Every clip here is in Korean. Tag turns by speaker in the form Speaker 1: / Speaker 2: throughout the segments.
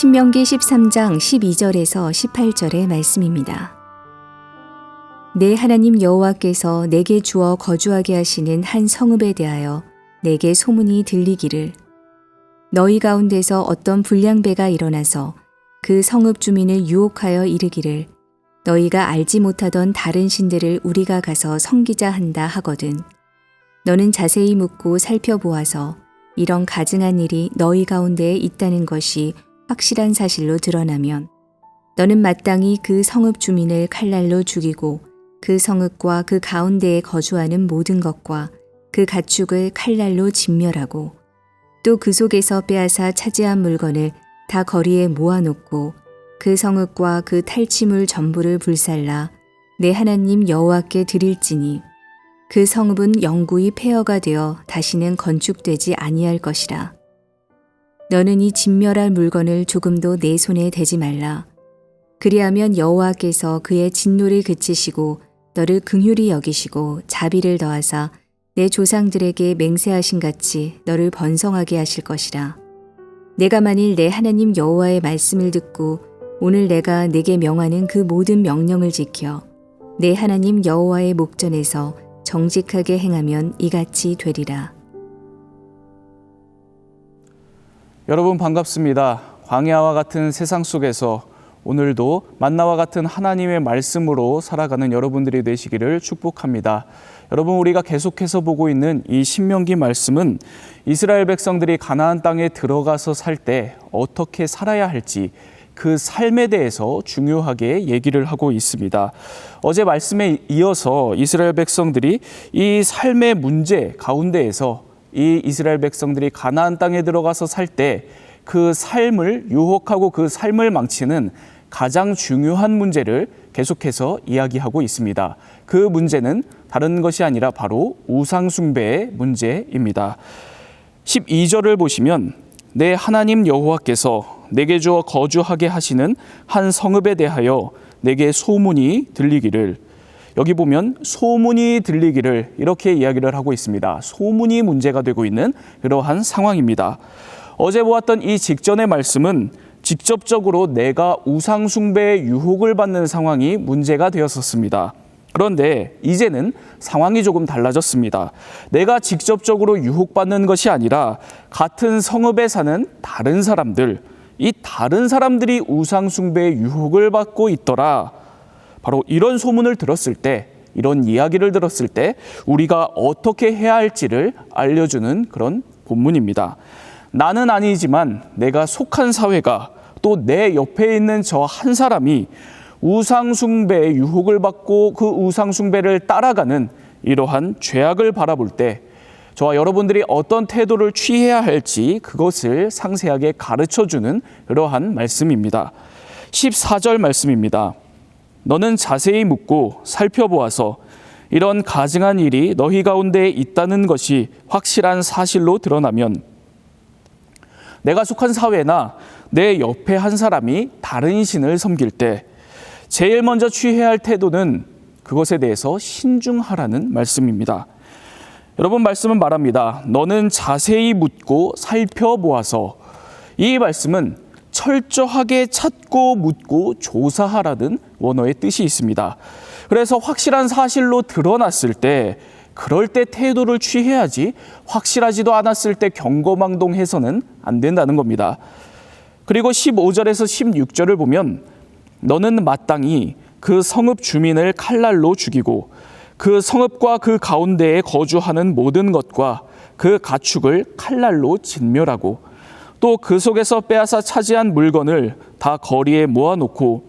Speaker 1: 신명기 13장 12절에서 18절의 말씀입니다. 내 하나님 여호와께서 내게 주어 거주하게 하시는 한 성읍에 대하여 내게 소문이 들리기를 너희 가운데서 어떤 불량배가 일어나서 그 성읍 주민을 유혹하여 이르기를 너희가 알지 못하던 다른 신들을 우리가 가서 섬기자 한다 하거든. 너는 자세히 묻고 살펴보아서 이런 가증한 일이 너희 가운데에 있다는 것이 확실한 사실로 드러나면 너는 마땅히 그 성읍 주민을 칼날로 죽이고 그 성읍과 그 가운데에 거주하는 모든 것과 그 가축을 칼날로 진멸하고 또 그 속에서 빼앗아 차지한 물건을 다 거리에 모아놓고 그 성읍과 그 탈취물 전부를 불살라 내 하나님 여호와께 드릴지니 그 성읍은 영구히 폐허가 되어 다시는 건축되지 아니할 것이라. 너는 이 진멸할 물건을 조금도 내 손에 대지 말라. 그리하면 여호와께서 그의 진노를 그치시고 너를 긍휼히 여기시고 자비를 더하사 내 조상들에게 맹세하신 같이 너를 번성하게 하실 것이라. 내가 만일 내 하나님 여호와의 말씀을 듣고 오늘 내가 네게 명하는 그 모든 명령을 지켜 내 하나님 여호와의 목전에서 정직하게 행하면 이같이 되리라.
Speaker 2: 여러분 반갑습니다. 광야와 같은 세상 속에서 오늘도 만나와 같은 하나님의 말씀으로 살아가는 여러분들이 되시기를 축복합니다. 여러분, 우리가 계속해서 보고 있는 이 신명기 말씀은 이스라엘 백성들이 가나안 땅에 들어가서 살 때 어떻게 살아야 할지 그 삶에 대해서 중요하게 얘기를 하고 있습니다. 어제 말씀에 이어서 이스라엘 백성들이 이 삶의 문제 가운데에서 이 이스라엘 백성들이 가나안 땅에 들어가서 살 때 그 삶을 유혹하고 그 삶을 망치는 가장 중요한 문제를 계속해서 이야기하고 있습니다. 그 문제는 다른 것이 아니라 바로 우상숭배의 문제입니다. 12절을 보시면 내 하나님 여호와께서 내게 주어 거주하게 하시는 한 성읍에 대하여 내게 소문이 들리기를, 여기 보면 소문이 들리기를 이렇게 이야기를 하고 있습니다. 소문이 문제가 되고 있는 그러한 상황입니다. 어제 보았던 이 직전의 말씀은 직접적으로 내가 우상숭배의 유혹을 받는 상황이 문제가 되었었습니다. 그런데 이제는 상황이 조금 달라졌습니다. 내가 직접적으로 유혹받는 것이 아니라 같은 성읍에 사는 다른 사람들, 이 다른 사람들이 우상숭배의 유혹을 받고 있더라. 바로 이런 소문을 들었을 때, 이런 이야기를 들었을 때 우리가 어떻게 해야 할지를 알려주는 그런 본문입니다. 나는 아니지만 내가 속한 사회가 또 내 옆에 있는 저 한 사람이 우상숭배의 유혹을 받고 그 우상숭배를 따라가는 이러한 죄악을 바라볼 때 저와 여러분들이 어떤 태도를 취해야 할지 그것을 상세하게 가르쳐주는 그러한 말씀입니다. 14절 말씀입니다. 너는 자세히 묻고 살펴보아서 이런 가증한 일이 너희 가운데 있다는 것이 확실한 사실로 드러나면 내가 속한 사회나 내 옆에 한 사람이 다른 신을 섬길 때 제일 먼저 취해야 할 태도는 그것에 대해서 신중하라는 말씀입니다. 여러분, 말씀은 말합니다. 너는 자세히 묻고 살펴보아서. 이 말씀은 철저하게 찾고 묻고 조사하라는 원어의 뜻이 있습니다. 그래서 확실한 사실로 드러났을 때 그럴 때 태도를 취해야지 확실하지도 않았을 때 경거망동해서는 안 된다는 겁니다. 그리고 15절에서 16절을 보면 너는 마땅히 그 성읍 주민을 칼날로 죽이고 그 성읍과 그 가운데에 거주하는 모든 것과 그 가축을 칼날로 진멸하고 또 그 속에서 빼앗아 차지한 물건을 다 거리에 모아놓고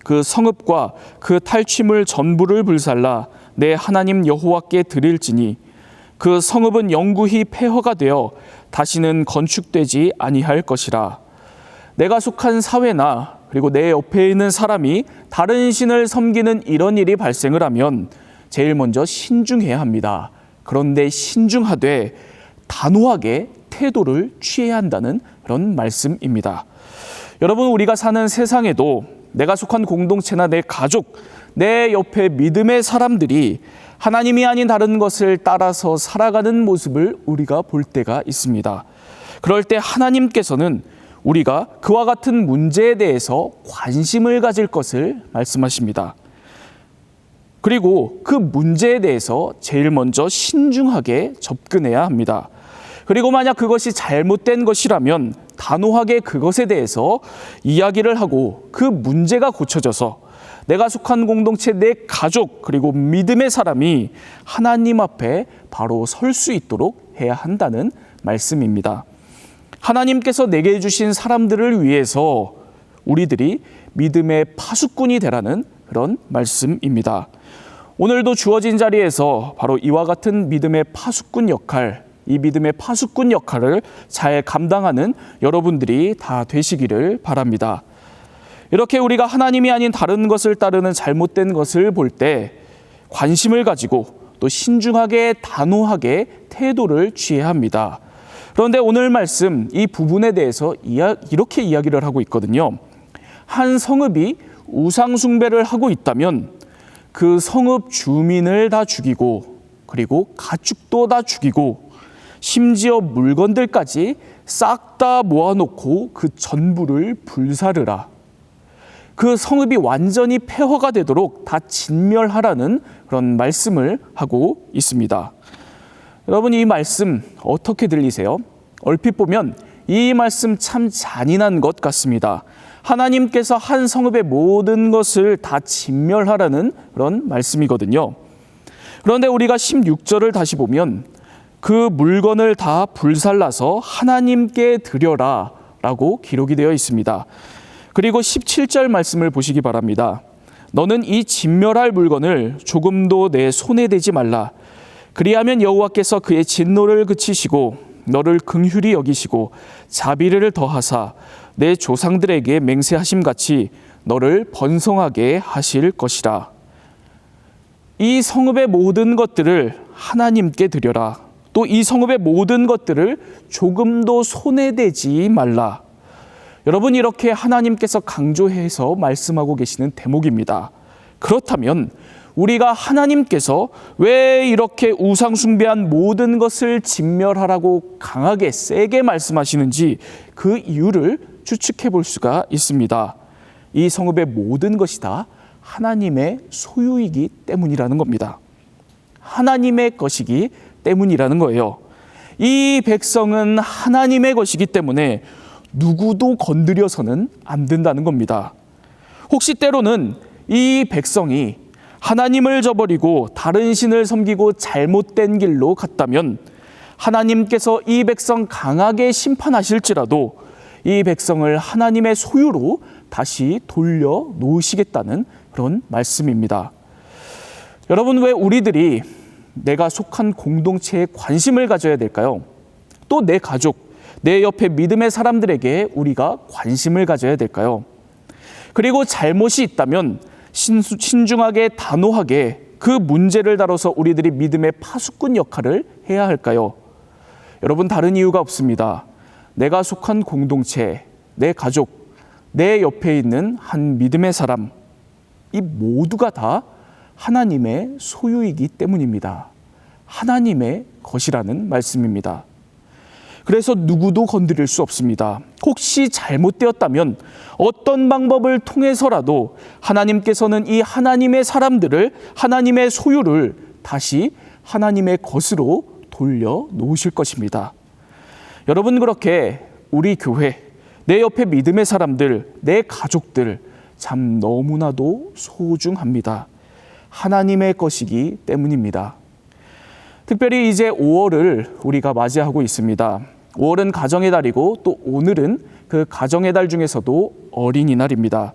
Speaker 2: 그 성읍과 그 탈취물 전부를 불살라 내 하나님 여호와께 드릴지니 그 성읍은 영구히 폐허가 되어 다시는 건축되지 아니할 것이라. 내가 속한 사회나 그리고 내 옆에 있는 사람이 다른 신을 섬기는 이런 일이 발생을 하면 제일 먼저 신중해야 합니다. 그런데 신중하되 단호하게 태도를 취해야 한다는 그런 말씀입니다. 여러분, 우리가 사는 세상에도 내가 속한 공동체나 내 가족, 내 옆에 믿음의 사람들이 하나님이 아닌 다른 것을 따라서 살아가는 모습을 우리가 볼 때가 있습니다. 그럴 때 하나님께서는 우리가 그와 같은 문제에 대해서 관심을 가질 것을 말씀하십니다. 그리고 그 문제에 대해서 제일 먼저 신중하게 접근해야 합니다. 그리고 만약 그것이 잘못된 것이라면 단호하게 그것에 대해서 이야기를 하고 그 문제가 고쳐져서 내가 속한 공동체, 내 가족, 그리고 믿음의 사람이 하나님 앞에 바로 설 수 있도록 해야 한다는 말씀입니다. 하나님께서 내게 주신 사람들을 위해서 우리들이 믿음의 파수꾼이 되라는 그런 말씀입니다. 오늘도 주어진 자리에서 바로 이와 같은 믿음의 파수꾼 역할, 이 믿음의 파수꾼 역할을 잘 감당하는 여러분들이 다 되시기를 바랍니다. 이렇게 우리가 하나님이 아닌 다른 것을 따르는 잘못된 것을 볼 때 관심을 가지고 또 신중하게 단호하게 태도를 취해야 합니다. 그런데 오늘 말씀 이 부분에 대해서 이렇게 이야기를 하고 있거든요. 한 성읍이 우상 숭배를 하고 있다면 그 성읍 주민을 다 죽이고 그리고 가축도 다 죽이고 심지어 물건들까지 싹 다 모아놓고 그 전부를 불사르라. 그 성읍이 완전히 폐허가 되도록 다 진멸하라는 그런 말씀을 하고 있습니다. 여러분, 이 말씀 어떻게 들리세요? 얼핏 보면 이 말씀 참 잔인한 것 같습니다. 하나님께서 한 성읍의 모든 것을 다 진멸하라는 그런 말씀이거든요. 그런데 우리가 16절을 다시 보면 그 물건을 다 불살라서 하나님께 드려라 라고 기록이 되어 있습니다. 그리고 17절 말씀을 보시기 바랍니다. 너는 이 진멸할 물건을 조금도 내 손에 대지 말라. 그리하면 여호와께서 그의 진노를 그치시고 너를 긍휼히 여기시고 자비를 더하사 내 조상들에게 맹세하심 같이 너를 번성하게 하실 것이라. 이 성읍의 모든 것들을 하나님께 드려라. 또 이 성읍의 모든 것들을 조금도 손에 대지 말라. 여러분, 이렇게 하나님께서 강조해서 말씀하고 계시는 대목입니다. 그렇다면 우리가 하나님께서 왜 이렇게 우상 숭배한 모든 것을 진멸하라고 강하게 세게 말씀하시는지 그 이유를 추측해 볼 수가 있습니다. 이 성읍의 모든 것이 다 하나님의 소유이기 때문이라는 겁니다. 하나님의 것이기 때문이라는 거예요. 이 백성은 하나님의 것이기 때문에 누구도 건드려서는 안 된다는 겁니다. 혹시 때로는 이 백성이 하나님을 저버리고 다른 신을 섬기고 잘못된 길로 갔다면 하나님께서 이 백성 강하게 심판하실지라도 이 백성을 하나님의 소유로 다시 돌려 놓으시겠다는 그런 말씀입니다. 여러분, 왜 우리들이 내가 속한 공동체에 관심을 가져야 될까요? 또 내 가족, 내 옆에 믿음의 사람들에게 우리가 관심을 가져야 될까요? 그리고 잘못이 있다면 신중하게 단호하게 그 문제를 다뤄서 우리들이 믿음의 파수꾼 역할을 해야 할까요? 여러분, 다른 이유가 없습니다. 내가 속한 공동체, 내 가족, 내 옆에 있는 한 믿음의 사람, 이 모두가 다 하나님의 소유이기 때문입니다. 하나님의 것이라는 말씀입니다. 그래서 누구도 건드릴 수 없습니다. 혹시 잘못되었다면 어떤 방법을 통해서라도 하나님께서는 이 하나님의 사람들을, 하나님의 소유를 다시 하나님의 것으로 돌려 놓으실 것입니다. 여러분, 그렇게 우리 교회, 내 옆에 믿음의 사람들, 내 가족들 참 너무나도 소중합니다. 하나님의 것이기 때문입니다. 특별히 이제 5월을 우리가 맞이하고 있습니다. 5월은 가정의 달이고 또 오늘은 그 가정의 달 중에서도 어린이날입니다.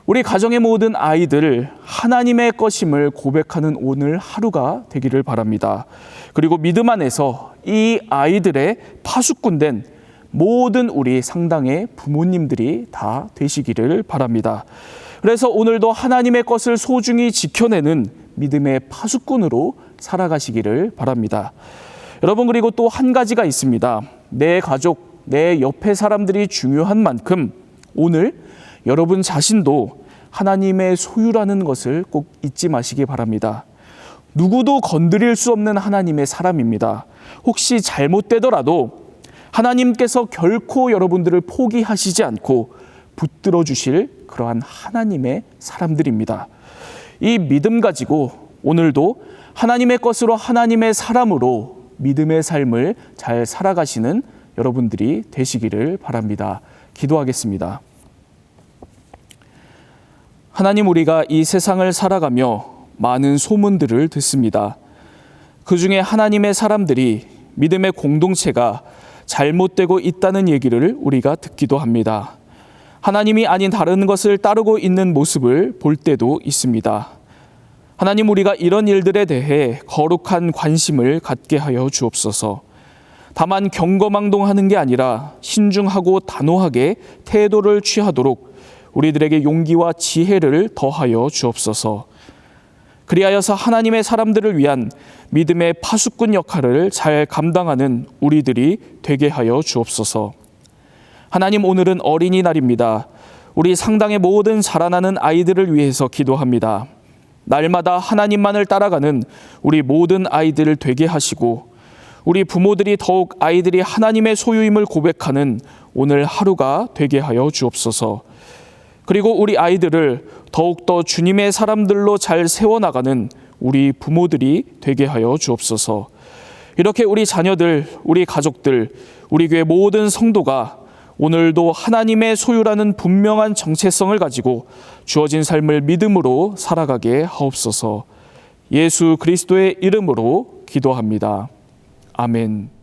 Speaker 2: 우리 가정의 모든 아이들 하나님의 것임을 고백하는 오늘 하루가 되기를 바랍니다. 그리고 믿음 안에서 이 아이들의 파수꾼된 모든 우리 상당의 부모님들이 다 되시기를 바랍니다. 그래서 오늘도 하나님의 것을 소중히 지켜내는 믿음의 파수꾼으로 살아가시기를 바랍니다. 여러분, 그리고 또 한 가지가 있습니다. 내 가족, 내 옆에 사람들이 중요한 만큼 오늘 여러분 자신도 하나님의 소유라는 것을 꼭 잊지 마시기 바랍니다. 누구도 건드릴 수 없는 하나님의 사람입니다. 혹시 잘못되더라도 하나님께서 결코 여러분들을 포기하시지 않고 붙들어 주실 그러한 하나님의 사람들입니다. 이 믿음 가지고 오늘도 하나님의 것으로 하나님의 사람으로 믿음의 삶을 잘 살아가시는 여러분들이 되시기를 바랍니다. 기도하겠습니다. 하나님, 우리가 이 세상을 살아가며 많은 소문들을 듣습니다. 그 중에 하나님의 사람들이 믿음의 공동체가 잘못되고 있다는 얘기를 우리가 듣기도 합니다. 하나님이 아닌 다른 것을 따르고 있는 모습을 볼 때도 있습니다. 하나님, 우리가 이런 일들에 대해 거룩한 관심을 갖게 하여 주옵소서. 다만 경거망동하는 게 아니라 신중하고 단호하게 태도를 취하도록 우리들에게 용기와 지혜를 더하여 주옵소서. 그리하여서 하나님의 사람들을 위한 믿음의 파수꾼 역할을 잘 감당하는 우리들이 되게 하여 주옵소서. 하나님, 오늘은 어린이날입니다. 우리 상당의 모든 자라나는 아이들을 위해서 기도합니다. 날마다 하나님만을 따라가는 우리 모든 아이들을 되게 하시고 우리 부모들이 더욱 아이들이 하나님의 소유임을 고백하는 오늘 하루가 되게 하여 주옵소서. 그리고 우리 아이들을 더욱더 주님의 사람들로 잘 세워나가는 우리 부모들이 되게 하여 주옵소서. 이렇게 우리 자녀들, 우리 가족들, 우리 교회 모든 성도가 오늘도 하나님의 소유라는 분명한 정체성을 가지고 주어진 삶을 믿음으로 살아가게 하옵소서. 예수 그리스도의 이름으로 기도합니다. 아멘.